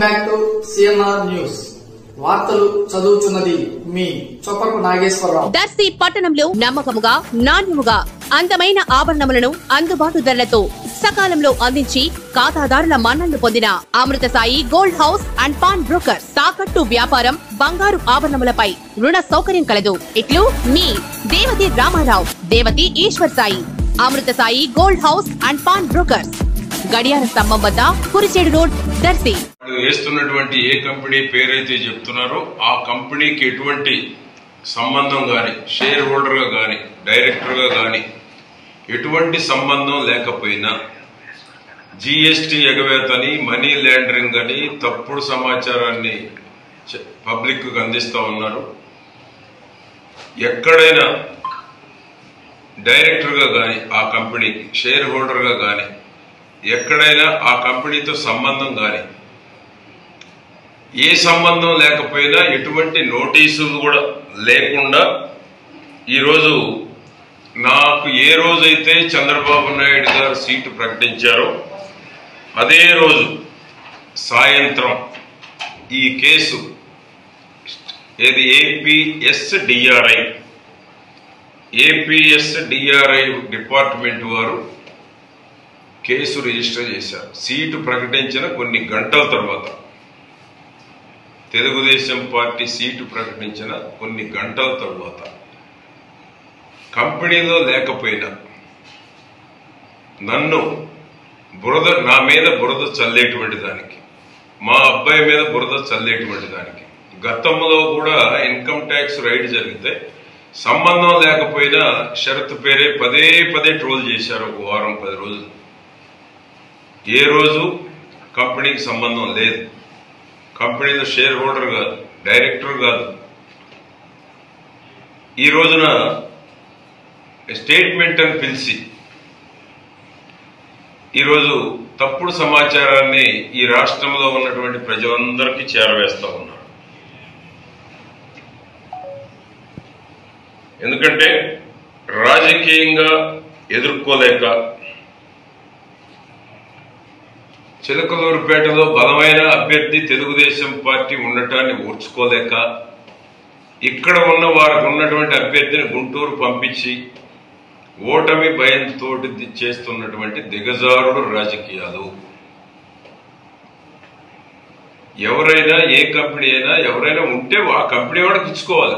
Welcome back to CNR news. వార్తలు చదువుతున్నది మీ చొప్పరపు నాగేశ్వరరావు. దర్శి పట్టణంలో నమ్మకముగా నాణ్యముగా అందమైన ఆభరణములను అందుబాటు ధరలతో సకాలంలో అందించి ఖాతాదారుల మన్ననలు పొందిన Amruthasai gold house and pawn broker. తాకట్టు వ్యాపారం, బంగారు ఆభరణములపై రుణ సౌకర్యం కలదు. ఇట్లు మీ Devathi Ramarao, Devathi Eshwar Sai. Amruthasai gold house and pawn brokers, గడియార స్తంభం వద్ద కురిచేడు రోడ్, దర్శి. వేస్తున్నటువంటి ఏ కంపెనీ పేరైతే చెప్తున్నారో ఆ కంపెనీకి ఎటువంటి సంబంధం గాని, షేర్ హోల్డర్ గా గాని, డైరెక్టర్ గా గాని ఎటువంటి సంబంధం లేకపోయినా జీఎస్టీ ఎగవేతని, మనీ లాండరింగ్ అని తప్పుడు సమాచారాన్ని పబ్లిక్ కు అందిస్తా ఉన్నారు. ఎక్కడైనా డైరెక్టర్ గా గాని, ఆ కంపెనీకి షేర్ హోల్డర్ గా గాని, ఎక్కడైనా ఆ కంపెనీతో సంబంధం గాని, ఏ సంబంధం లేకపోయినా ఎటువంటి నోటీసులు కూడా లేకుండా ఈరోజు నాకు ఏ రోజైతే చంద్రబాబు నాయుడు గారు సీటు ప్రకటించారో అదే రోజు సాయంత్రం ఈ కేసు ఏది ఏపీఎస్డిఆర్ఐ డిపార్ట్మెంట్ వారు కేసు రిజిస్టర్ చేశారు. సీటు ప్రకటించిన కొన్ని గంటల తర్వాత, తెలుగుదేశం పార్టీ సీటు ప్రకటించిన కొన్ని గంటల తర్వాత కంపెనీలో లేకపోయినా నా మీద బురద చల్లేటువంటి దానికి, మా అబ్బాయి మీద బురద చల్లేటువంటి దానికి, గతంలో కూడా ఇన్కమ్ ట్యాక్స్ రైడ్ జరిగితే సంబంధం లేకపోయినా షరతు పేరే పదే పదే ట్రోల్ చేశారు. ఒక వారం 10 రోజులు ఏ రోజు కంపెనీకి సంబంధం లేదు, కంపెనీలో షేర్ హోల్డర్ కాదు, డైరెక్టర్ కాదు. ఈ రోజున స్టేట్మెంట్ అని పిలిచి ఈరోజు తప్పుడు సమాచారాన్ని ఈ రాష్ట్రంలో ఉన్నటువంటి ప్రజలందరికీ చేరవేస్తా ఉన్నారు. ఎందుకంటే రాజకీయంగా ఎదుర్కోలేక, చిలకలూరుపేటలో బలమైన అభ్యర్థి తెలుగుదేశం పార్టీ ఉండటాన్ని ఓర్చుకోలేక, ఇక్కడ ఉన్న వారికి ఉన్నటువంటి అభ్యర్థిని గుంటూరు పంపించి ఓటమి భయంతో చేస్తున్నటువంటి దిగజారుడు రాజకీయాలు. ఎవరైనా, ఏ కంపెనీ అయినా, ఎవరైనా ఉంటే ఆ కంపెనీ వాడికి ఇచ్చుకోవాలి.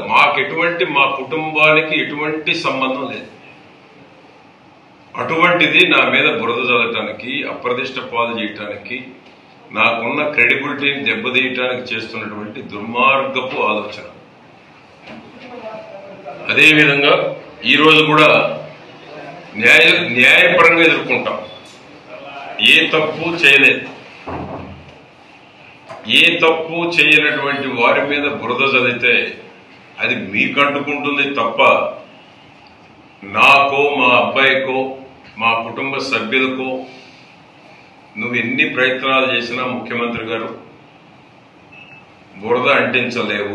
మా కుటుంబానికి ఎటువంటి సంబంధం లేదు. అటువంటిది నా మీద బురద చల్లటానికి, అప్రదిష్ట పాలు చేయటానికి, నాకున్న క్రెడిబిలిటీని దెబ్బతీయటానికి చేస్తున్నటువంటి దుర్మార్గపు ఆలోచన. అదేవిధంగా ఈరోజు కూడా న్యాయపరంగా ఎదుర్కొంటాం. ఏ తప్పు చేయలేదు, ఏ తప్పు చేయనటువంటి వారి మీద బురద చదివితే అది మీకు అంటుకుంటుంది తప్ప నాకో, మా అబ్బాయికో, మా కుటుంబ సభ్యులకో నువ్వు ఎన్ని ప్రయత్నాలు చేసినా ముఖ్యమంత్రి గారు బురద అంటించలేవు.